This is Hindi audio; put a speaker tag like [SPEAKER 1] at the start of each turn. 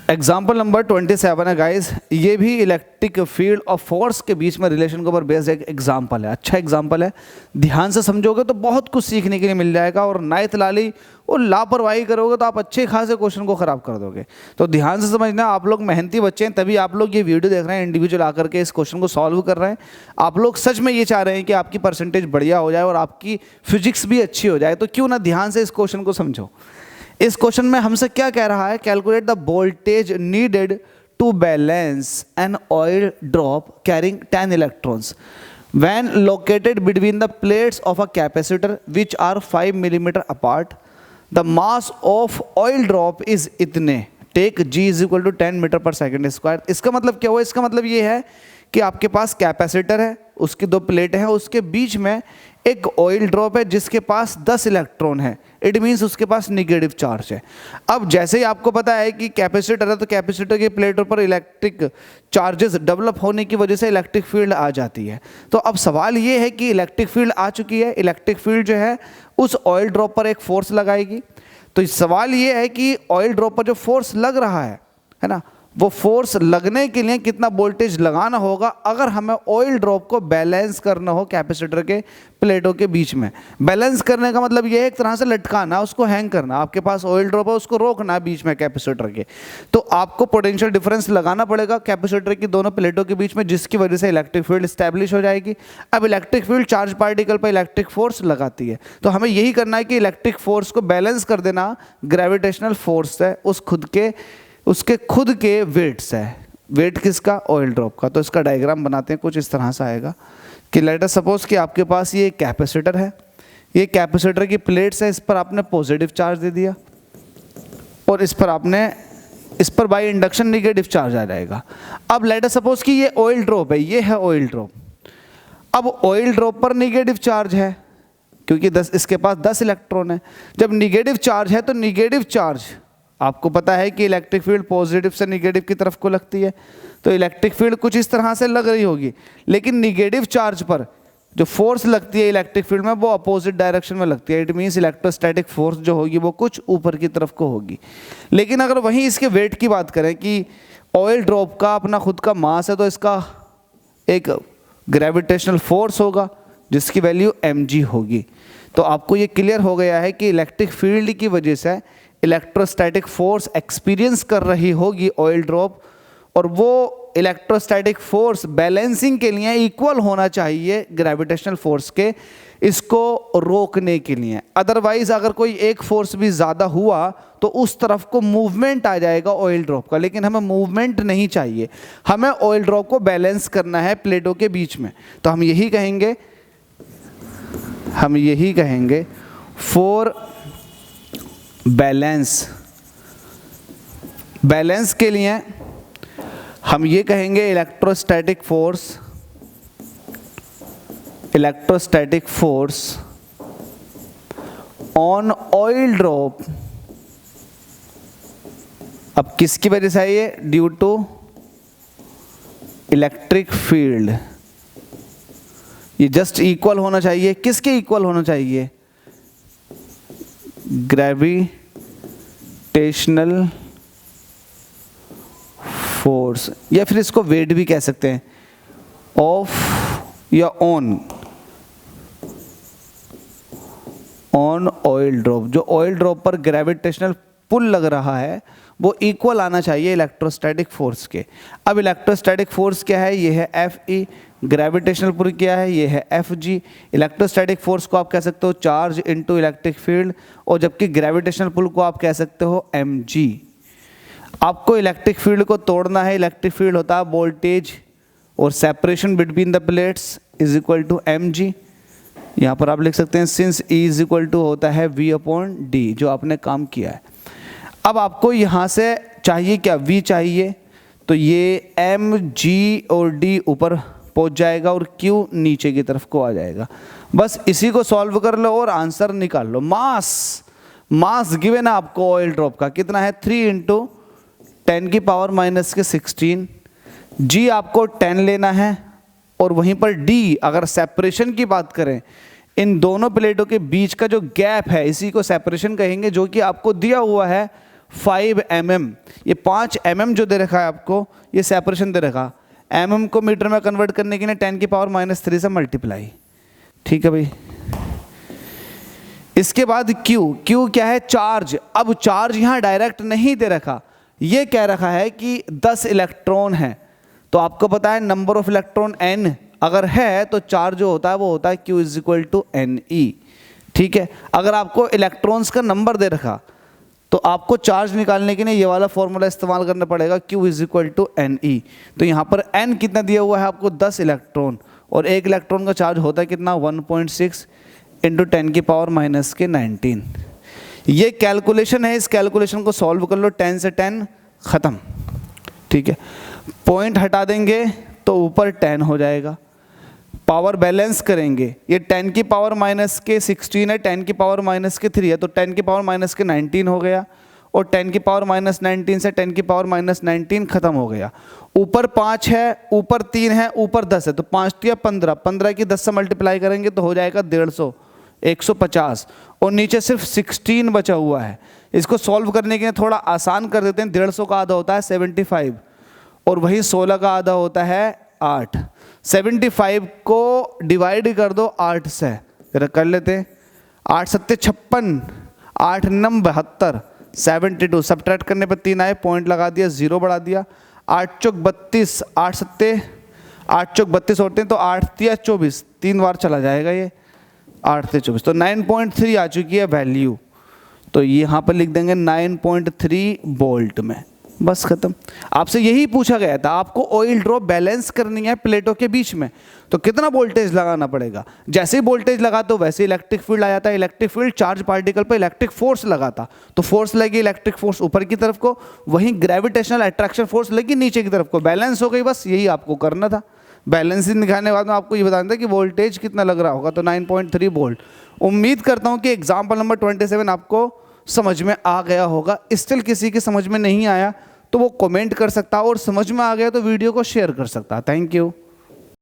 [SPEAKER 1] एग्जाम्पल नंबर 27 है गाइस, ये भी इलेक्ट्रिक फील्ड और फोर्स के बीच में रिलेशन के ऊपर बेस्ड एक एग्जाम्पल है। अच्छा एग्जाम्पल है, ध्यान से समझोगे तो बहुत कुछ सीखने के लिए मिल जाएगा। और नाइथ लाली और लापरवाही करोगे तो आप अच्छे खासे क्वेश्चन को खराब कर दोगे। तो ध्यान से समझना, आप लोग मेहनती बच्चे हैं तभी आप लोग ये वीडियो देख रहे हैं, इंडिविजुअल आकर के इस क्वेश्चन को सॉल्व कर रहे हैं। आप लोग सच में ये चाह रहे हैं कि आपकी परसेंटेज बढ़िया हो जाए और आपकी फिजिक्स भी अच्छी हो जाए, तो क्यों ना ध्यान से इस क्वेश्चन को समझो। इस क्वेश्चन में हमसे क्या कह रहा है, calculate the voltage needed to balance an oil drop carrying 10 electrons when located between the plates of a capacitor which are 5 millimeter apart. The mass of oil drop is इतने, take g is equal to 10 meter per second square. इसका मतलब क्या हुआ, इसका मतलब ये है कि आपके पास कैपेसिटर है, उसकी 2 प्लेटें हैं, उसके बीच में एक ऑयल ड्रॉप है जिसके पास 10 इलेक्ट्रॉन है। इट मीन्स उसके पास निगेटिव चार्ज है। अब जैसे ही आपको पता है कि कैपेसिटर है तो कैपेसिटर की प्लेटों पर इलेक्ट्रिक चार्जेस डेवलप होने की वजह से इलेक्ट्रिक फील्ड आ जाती है। तो अब सवाल ये है कि इलेक्ट्रिक फील्ड आ चुकी है, इलेक्ट्रिक फील्ड जो है उस ऑयल ड्रॉप पर एक फोर्स लगाएगी। तो सवाल ये है कि ऑयल ड्रॉप पर जो फोर्स लग रहा है ना, वो फोर्स लगने के लिए कितना वोल्टेज लगाना होगा अगर हमें ऑयल ड्रॉप को बैलेंस करना हो कैपेसिटर के प्लेटों के बीच में। बैलेंस करने का मतलब ये है एक तरह से लटकाना, उसको हैंग करना। आपके पास ऑयल ड्रॉप है, उसको रोकना बीच में कैपेसिटर के, तो आपको पोटेंशियल डिफरेंस लगाना पड़ेगा कैपेसिटर की दोनों प्लेटों के बीच में, जिसकी वजह से इलेक्ट्रिक फील्ड स्टैब्लिश हो जाएगी। अब इलेक्ट्रिक फील्ड चार्ज पार्टिकल पर इलेक्ट्रिक फोर्स लगाती है, तो हमें यही करना है कि इलेक्ट्रिक फोर्स को बैलेंस कर देना ग्रेविटेशनल फोर्स है, उसके खुद के वेट्स है। वेट किसका, ऑयल ड्रॉप का। तो इसका डायग्राम बनाते हैं, कुछ इस तरह से आएगा कि लेट अस सपोज कि आपके पास ये कैपेसिटर है, ये कैपेसिटर की प्लेट्स है, इस पर आपने पॉजिटिव चार्ज दे दिया और इस पर बाय इंडक्शन निगेटिव चार्ज आ जाएगा। अब लेट अस सपोज कि ये ऑयल ड्रॉप है, ये है ऑयल ड्रॉप। अब ऑयल ड्रॉप पर निगेटिव चार्ज है क्योंकि इसके पास 10 इलेक्ट्रॉन है। जब निगेटिव चार्ज है तो निगेटिव चार्ज, आपको पता है कि इलेक्ट्रिक फील्ड पॉजिटिव से निगेटिव की तरफ को लगती है, तो इलेक्ट्रिक फील्ड कुछ इस तरह से लग रही होगी। लेकिन निगेटिव चार्ज पर जो फोर्स लगती है इलेक्ट्रिक फील्ड में वो अपोजिट डायरेक्शन में लगती है। इट मीन्स इलेक्ट्रोस्टैटिक फोर्स जो होगी वो कुछ ऊपर की तरफ को होगी। लेकिन अगर वहीं इसके वेट की बात करें कि ऑयल ड्रॉप का अपना खुद का मास है, तो इसका एक ग्रेविटेशनल फोर्स होगा जिसकी वैल्यू mg होगी। तो आपको ये क्लियर हो गया है कि इलेक्ट्रिक फील्ड की वजह से इलेक्ट्रोस्टैटिक फोर्स एक्सपीरियंस कर रही होगी ऑयल ड्रॉप, और वो इलेक्ट्रोस्टैटिक फोर्स बैलेंसिंग के लिए इक्वल होना चाहिए ग्रेविटेशनल फोर्स के, इसको रोकने के लिए। अदरवाइज अगर कोई एक फोर्स भी ज़्यादा हुआ तो उस तरफ को मूवमेंट आ जाएगा ऑयल ड्रॉप का, लेकिन हमें मूवमेंट नहीं चाहिए, हमें ऑयल ड्रॉप को बैलेंस करना है प्लेटों के बीच में। तो हम यही कहेंगे फॉर बैलेंस के लिए हम ये कहेंगे electrostatic force on oil drop. अब किसकी वजह से है ये, ड्यू टू इलेक्ट्रिक फील्ड। ये जस्ट इक्वल होना चाहिए, किसके इक्वल होना चाहिए, ग्रेविटेशनल फोर्स, या फिर इसको वेट भी कह सकते हैं, ऑफ या ऑन ऑयल ड्रॉप। जो ऑयल ड्रॉप पर ग्रेविटेशनल पुल लग रहा है वो इक्वल आना चाहिए इलेक्ट्रोस्टैटिक फोर्स के। अब इलेक्ट्रोस्टैटिक फोर्स क्या है, ये है Fe, ग्रेविटेशनल पुल क्या है, ये है Fg। इलेक्ट्रोस्टैटिक फोर्स को आप कह सकते हो चार्ज इनटू इलेक्ट्रिक फील्ड, और जबकि ग्रेविटेशनल पुल को आप कह सकते हो mg। आपको इलेक्ट्रिक फील्ड को तोड़ना है, इलेक्ट्रिक फील्ड होता है वोल्टेज और separation between the plates is equal to mg। यहाँ पर आप लिख सकते हैं since E is equal to होता है V/d, जो आपने काम किया है। अब आपको यहाँ से चाहिए क्या, V चाहिए, तो ये mg और d ऊपर पहुँच जाएगा और q नीचे की तरफ को आ जाएगा। बस इसी को सॉल्व कर लो और आंसर निकाल लो। मास गिवन है आपको ऑयल ड्रॉप का, कितना है 3 × 10⁻⁻16। g आपको 10 लेना है, और वहीं पर d, अगर सेपरेशन की बात करें, इन दोनों प्लेटों के बीच का जो गैप है इसी को सेपरेशन कहेंगे, जो कि आपको दिया हुआ है 5 mm, ये 5 mm जो दे रखा है आपको, ये सेपरेशन दे रखा, mm को मीटर में कन्वर्ट करने के लिए 10⁻³ से मल्टीप्लाई। ठीक है भाई। इसके बाद Q क्या है? चार्ज। अब चार्ज यहाँ डायरेक्ट नहीं दे रखा, ये कह रखा है कि 10 इलेक्ट्रॉन है, तो आपको पता है नंबर ऑफ इलेक्ट्रॉन n अगर है तो चार्ज जो होता है वो होता है Q = Ne। ठीक है। अगर आपको इलेक्ट्रॉन्स का नंबर दे रखा तो आपको चार्ज निकालने के लिए ये वाला फॉर्मूला इस्तेमाल करना पड़ेगा, Q = Ne। तो यहाँ पर n कितना दिया हुआ है आपको? 10 इलेक्ट्रॉन, और एक इलेक्ट्रॉन का चार्ज होता है कितना? 1.6 × 10⁻⁻19। ये कैलकुलेशन है, इस कैलकुलेशन को सॉल्व कर लो, 10 से 10 ख़त्म। ठीक है। पॉइंट हटा देंगे तो ऊपर 10 हो जाएगा। पावर बैलेंस करेंगे, ये 10⁻⁻16 है, 10⁻⁻3 है, तो 10⁻⁻19 हो गया, और 10⁻⁻19 से 10⁻⁻19 खत्म हो गया। ऊपर 5 है, ऊपर 3 है, ऊपर 10 है, तो 5 या 15, 15 की 10 से मल्टीप्लाई करेंगे तो हो जाएगा 150, 150, और नीचे सिर्फ 16 बचा हुआ है। इसको सॉल्व करने के लिए थोड़ा आसान कर देते हैं। 150 का आधा होता है 75, और वही 16 का आधा होता है 8। 75 को डिवाइड कर दो 8 से, जरा कर लेते हैं। 8 सत्ते 56, 8 नम 72, 72। सब्ट्रैक्ट करने पर 3 आए, पॉइंट लगा दिया, 0 बढ़ा दिया। 8 चौक 32, 8 सत्ते 8 चौक 32 होते हैं, तो 8 तिया 24, 3 बार चला जाएगा ये, 8 से 24, तो 9.3 आ चुकी है वैल्यू। तो यहाँ पर लिख देंगे 9.3 वोल्ट में, बस खत्म। आपसे यही पूछा गया था, आपको ऑयल ड्रॉप बैलेंस करनी है प्लेटों के बीच में, तो कितना वोल्टेज लगाना पड़ेगा? जैसे ही वोल्टेज लगा तो वैसे इलेक्ट्रिक फील्ड आ जाता है। इलेक्ट्रिक फील्ड चार्ज पार्टिकल पर इलेक्ट्रिक फोर्स लगाता, तो फोर्स लगी इलेक्ट्रिक फोर्स ऊपर की तरफ को, वहीं ग्रेविटेशनल अट्रैक्शन फोर्स लगी नीचे की तरफ को, बैलेंस हो गई। बस यही आपको करना था। बैलेंसिंग दिखाने के बाद में आपको ये बताना था कि वोल्टेज कितना लग रहा होगा, तो 9.3 वोल्ट। उम्मीद करता हूँ कि एग्जाम्पल नंबर 27 आपको समझ में आ गया होगा। स्टिल किसी के समझ में नहीं आया तो वो कमेंट कर सकता, और समझ में आ गया तो वीडियो को शेयर कर सकता। Thank you.